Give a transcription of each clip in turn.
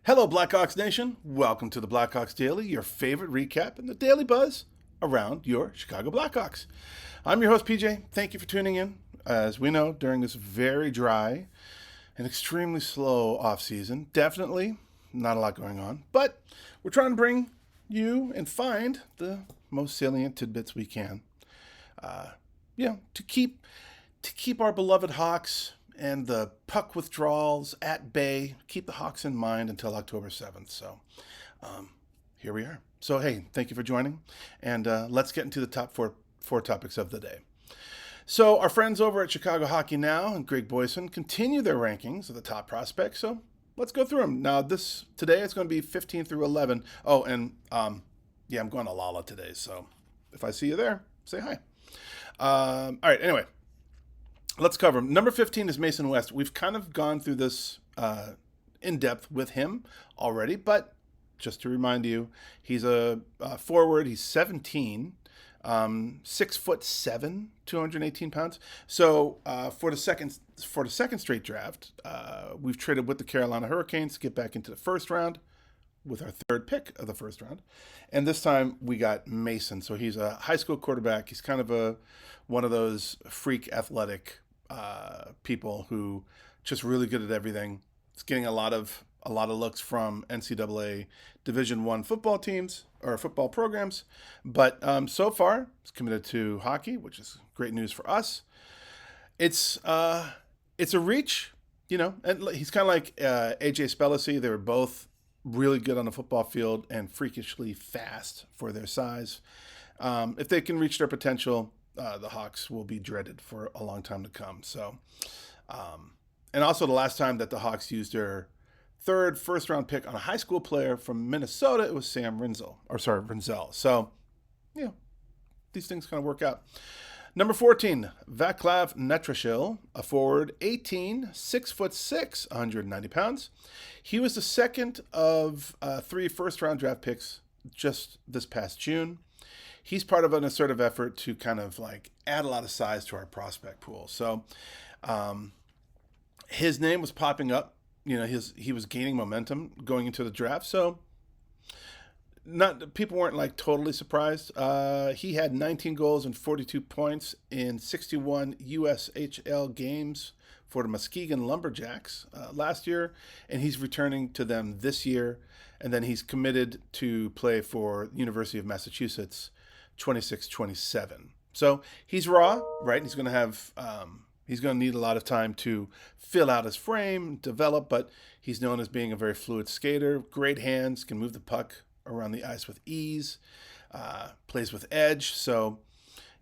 Hello, Blackhawks Nation. Welcome to the Blackhawks Daily, your favorite recap and the daily buzz around your Chicago Blackhawks. I'm your host, PJ. Thank you for tuning in. As we know, during this very dry and extremely slow offseason, definitely not a lot going on, but we're trying to bring you and find the most salient tidbits we can. To keep our beloved Hawks and the puck withdrawals at bay, keep the Hawks in mind until October 7th. So here we are. So, hey, thank you for joining. And let's get into the top four topics of the day. So our friends over at Chicago Hockey Now and Greg Boyson continue their rankings of the top prospects. So let's go through them. Now, today it's going to be 15 through 11. Oh, and I'm going to Lala today. So if I see you there, say hi. All right, anyway. Let's cover him. Number 15 is Mason West. We've kind of gone through this in depth with him already, but just to remind you, he's a forward. He's 17, 6'7", 218 pounds. So for the second straight draft, we've traded with the Carolina Hurricanes to get back into the first round with our third pick of the first round. And this time we got Mason. So he's a high school quarterback. He's kind of one of those freak athletic people who just really good at everything. It's getting a lot of looks from NCAA Division I football teams or football programs, but so far he's committed to hockey, which is great news for us. It's a reach, and he's kind of like AJ Spellacy. They were both really good on the football field and freakishly fast for their size. If they can reach their potential, the Hawks will be dreaded for a long time to come. So, and also the last time that the Hawks used their first round pick on a high school player from Minnesota, it was Sam Rinzel. So, these things kind of work out. Number 14, Vaclav Netrashil, a forward, 18, 6'6", 190 pounds. He was the second of 3 first-round draft picks just this past June. He's part of an assertive effort to kind of like add a lot of size to our prospect pool. So his name was popping up. He was gaining momentum going into the draft. So people weren't like totally surprised. He had 19 goals and 42 points in 61 USHL games for the Muskegon Lumberjacks last year, and he's returning to them this year. And then he's committed to play for University of Massachusetts 26-27. So he's raw, right? He's going to need a lot of time to fill out his frame, develop, but he's known as being a very fluid skater, great hands, can move the puck around the ice with ease, plays with edge. So,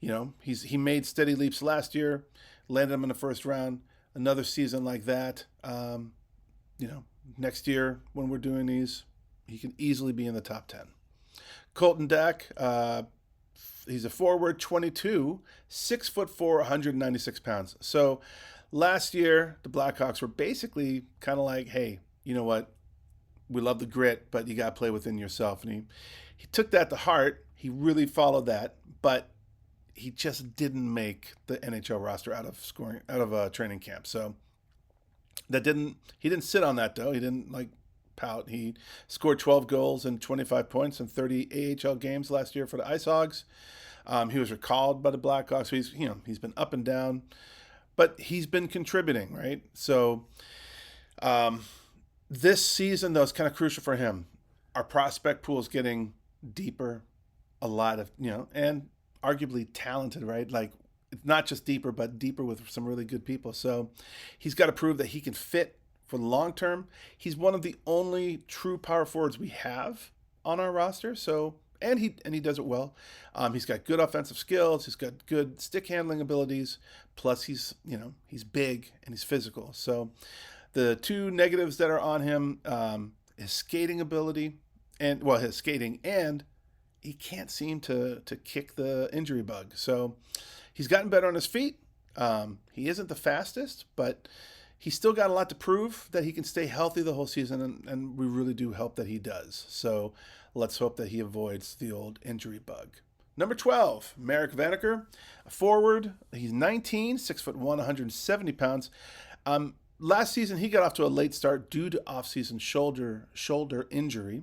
he made steady leaps last year, landed him in the first round. Another season like that, next year when we're doing these, he can easily be in the top 10. Colton Dack, he's a forward, 22, 6'4", 196 pounds. So last year, the Blackhawks were basically kind of like, hey, you know what? We love the grit, but you got to play within yourself. And he took that to heart. He really followed that, but he just didn't make the NHL roster out of training camp. So he didn't sit on that though. He didn't pout. He scored 12 goals and 25 points in 30 AHL games last year for the Ice Hogs. He was recalled by the Blackhawks. So he's been up and down, but he's been contributing, right? So this season, though, is kind of crucial for him. Our prospect pool is getting deeper, a lot of, and arguably talented, right? Like, it's not just deeper, but deeper with some really good people. So he's got to prove that he can fit for the long term. He's one of the only true power forwards we have on our roster. So, and he does it well. He's got good offensive skills. He's got good stick handling abilities. Plus, he's big and he's physical. So, the two negatives that are on him, his skating ability, and he can't seem to kick the injury bug. So he's gotten better on his feet. He isn't the fastest, but he's still got a lot to prove that he can stay healthy the whole season, and we really do hope that he does. So let's hope that he avoids the old injury bug. Number 12, Marek Vanacker, a forward. He's 19, 6'1", 170 pounds. last season he got off to a late start due to off-season shoulder injury.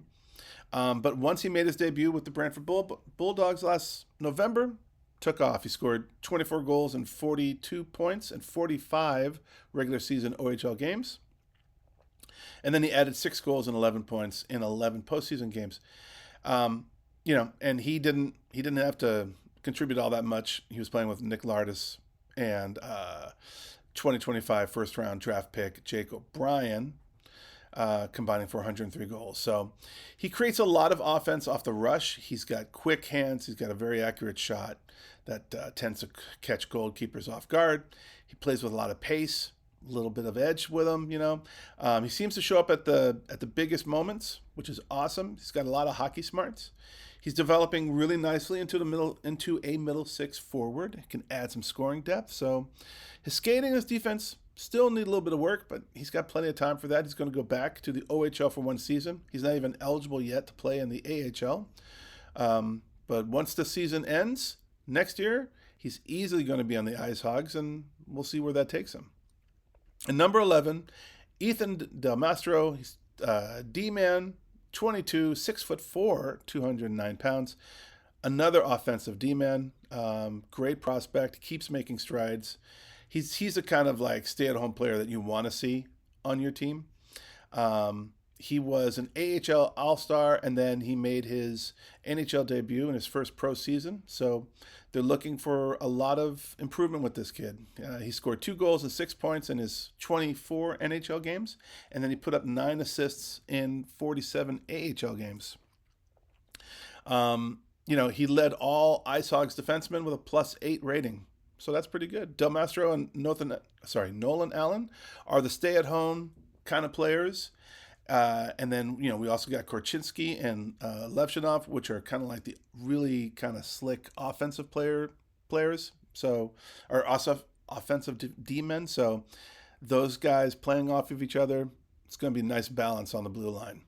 But once he made his debut with the Brantford Bulldogs last November, took off. He scored 24 goals and 42 points in 45 regular season OHL games. And then he added 6 goals and 11 points in 11 postseason games. And he didn't have to contribute all that much. He was playing with Nick Lardis and 2025 first round draft pick Jake O'Brien, combining for 103 goals. So he creates a lot of offense off the rush. He's got quick hands. He's got a very accurate shot that tends to catch goalkeepers off guard. He plays with a lot of pace, a little bit of edge with him. He seems to show up at the biggest moments, which is awesome. He's got a lot of hockey smarts. He's developing really nicely into a middle six forward. He can add some scoring depth. So his skating and his defense still need a little bit of work, but he's got plenty of time for that. He's going to go back to the OHL for one season. He's not even eligible yet to play in the AHL. But once the season ends next year, he's easily going to be on the Ice Hogs, and we'll see where that takes him. And number 11, Ethan Del Mastro. He's D-man, 22, 6'4", 209 pounds. Another offensive D-man. Great prospect. Keeps making strides. He's a kind of like stay-at-home player that you want to see on your team. He was an AHL All-Star, and then he made his NHL debut in his first pro season. So they're looking for a lot of improvement with this kid. He scored 2 goals and 6 points in his 24 NHL games, and then he put up 9 assists in 47 AHL games. He led all Ice Hogs defensemen with a +8 rating. So that's pretty good. Del Mastro and Nolan Allen are the stay-at-home kind of players. And then, we also got Korchinski and Levshinov, which are kind of like the really kind of slick offensive players. So, or also offensive D-men. So those guys playing off of each other, it's going to be a nice balance on the blue line.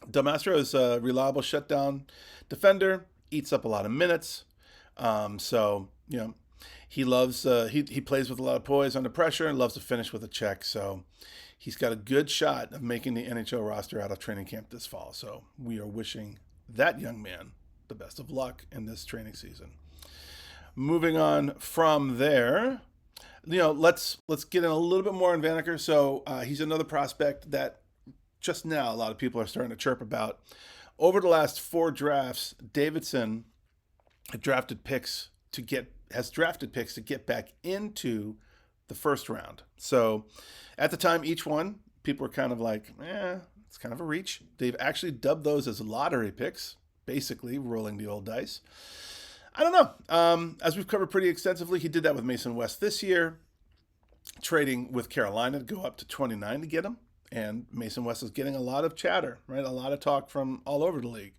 Del Mastro is a reliable shutdown defender, eats up a lot of minutes. He loves, he plays with a lot of poise under pressure and loves to finish with a check. So he's got a good shot of making the NHL roster out of training camp this fall. So we are wishing that young man the best of luck in this training season. Moving on from there, let's get in a little bit more on Vaneker. So he's another prospect that just now a lot of people are starting to chirp about. Over the last 4 drafts, Davidson has drafted picks to get back into the first round. So at the time, each one, people were kind of like, it's kind of a reach. They've actually dubbed those as lottery picks, basically rolling the old dice. I don't know. As we've covered pretty extensively, he did that with Mason West this year, trading with Carolina to go up to 29 to get him. And Mason West is getting a lot of chatter, right? A lot of talk from all over the league.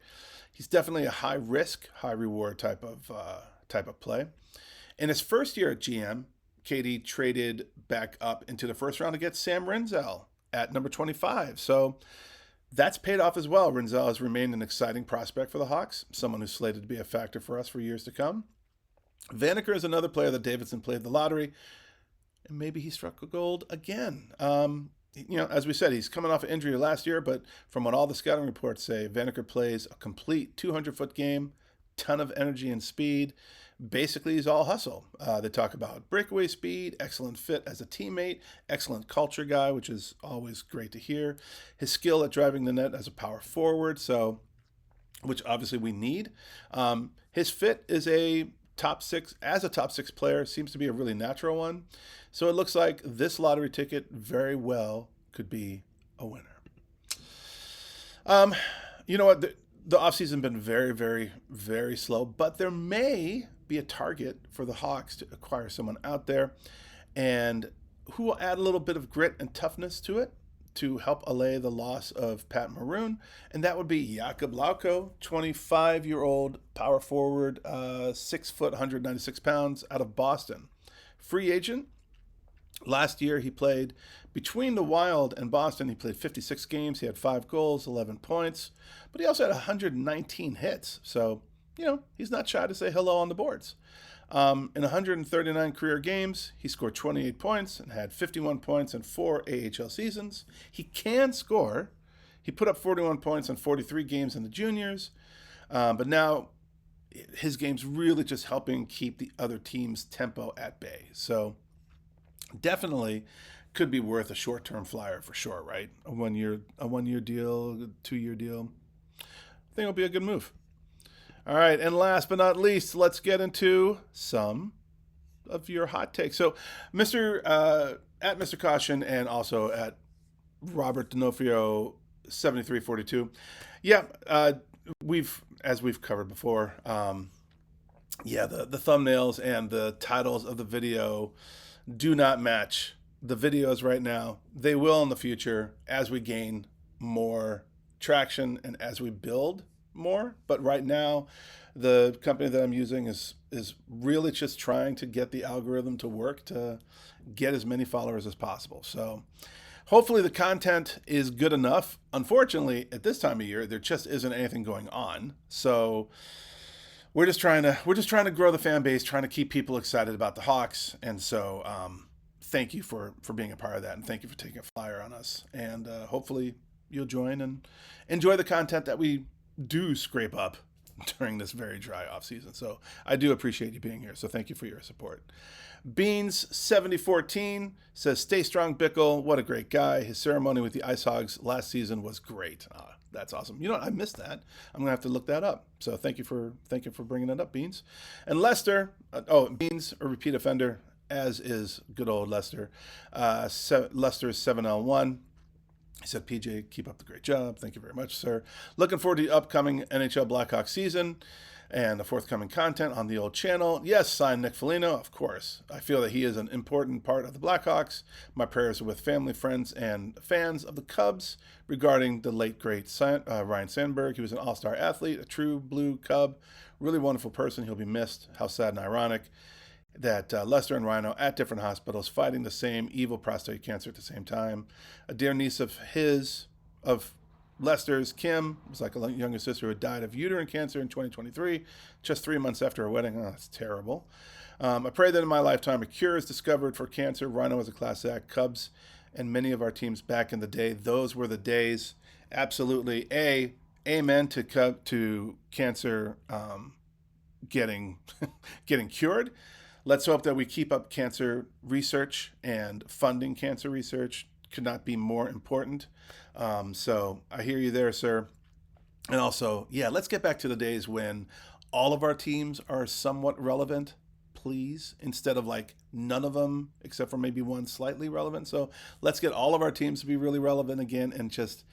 He's definitely a high risk, high reward type of play. In his first year at GM, KD traded back up into the first round to get Sam Rinzel at number 25. So that's paid off as well. Rinzel has remained an exciting prospect for the Hawks, someone who's slated to be a factor for us for years to come. Vaneker is another player that Davidson played the lottery, and maybe he struck a gold again. As we said, he's coming off an injury last year, but from what all the scouting reports say, Vaneker plays a complete 200-foot game, ton of energy and speed. Basically, he's all hustle. They talk about breakaway speed, excellent fit as a teammate, excellent culture guy, which is always great to hear. His skill at driving the net as a power forward, which obviously we need. His fit is a top 6 player, seems to be a really natural one. So it looks like this lottery ticket very well could be a winner. You know what? The offseason has been very, very, very slow, but there may be a target for the Hawks to acquire someone out there and who will add a little bit of grit and toughness to it to help allay the loss of Pat Maroon, and that would be Jakub Lauko, 25-year-old power forward, 6 foot, 196 pounds, out of Boston. Free agent. Last year, he played between the Wild and Boston. He played 56 games. He had 5 goals, 11 points, but he also had 119 hits. So, he's not shy to say hello on the boards. In 139 career games, he scored 28 points and had 51 points in 4 AHL seasons. He can score. He put up 41 points in 43 games in the juniors, but now his game's really just helping keep the other team's tempo at bay. So definitely could be worth a short-term flyer for sure, right? A one-year deal, a 2-year deal. I think it'll be a good move. All right, and last but not least, let's get into some of your hot takes. So, at Mr. Caution and also at Robert D'Onofrio 7342. Yeah, as we've covered before. The thumbnails and the titles of the video do not match the videos right now. They will in the future as we gain more traction and as we build more. But right now, the company that I'm using is really just trying to get the algorithm to work to get as many followers as possible. So hopefully the content is good enough. Unfortunately, at this time of year, there just isn't anything going on. So we're just trying to grow the fan base, trying to keep people excited about the Hawks. And so thank you for being a part of that, and thank you for taking a flyer on us. And hopefully you'll join and enjoy the content that we do scrape up during this very dry off season. So I do appreciate you being here. So thank you for your support. Beans 7014 says, "Stay strong, Bickle. What a great guy. His ceremony with the Ice Hogs last season was great." That's awesome. You know, I missed that. I'm gonna have to look that up. So thank you for bringing that up, Beans. And Lester, Beans, a repeat offender, as is good old Lester. Lester's 7L1. He said, "PJ, keep up the great job. Thank you very much, sir. Looking forward to the upcoming NHL Blackhawks season and the forthcoming content on the old channel. Yes, sign Nick Foligno, of course. I feel that he is an important part of the Blackhawks. My prayers are with family, friends, and fans of the Cubs regarding the late, great Ryan Sandberg. He was an all-star athlete, a true blue Cub, really wonderful person. He'll be missed. How sad and ironic that Lester and Rhino at different hospitals fighting the same evil prostate cancer at the same time. A dear niece of Lester's, Kim, was like a younger sister who had died of uterine cancer in 2023, just 3 months after her wedding. Oh, that's terrible. I pray that in my lifetime a cure is discovered for cancer. Rhino was a class act. Cubs and many of our teams back in the day, those were the days. Absolutely. Amen to cancer getting cured. Let's hope that we keep up cancer research, and funding cancer research could not be more important. So I hear you there, sir. And also, let's get back to the days when all of our teams are somewhat relevant, please, instead of like none of them, except for maybe one slightly relevant. So let's get all of our teams to be really relevant again and just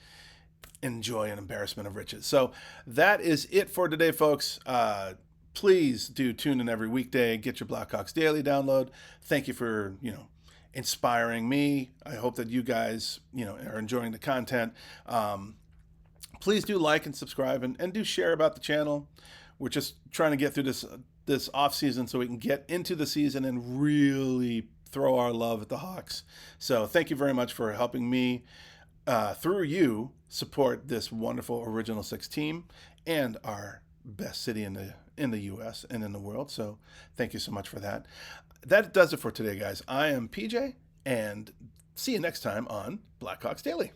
enjoy an embarrassment of riches. So that is it for today, folks. Please do tune in every weekday. Get your Blackhawks Daily download. Thank you for, inspiring me. I hope that you guys, are enjoying the content. Please do like and subscribe and do share about the channel. We're just trying to get through this off season so we can get into the season and really throw our love at the Hawks. So thank you very much for helping me, through you, support this wonderful Original Six team and our best city in the U.S. and in the world. So thank you so much for that. That does it for today, guys. I am PJ, and see you next time on Blackhawks Daily.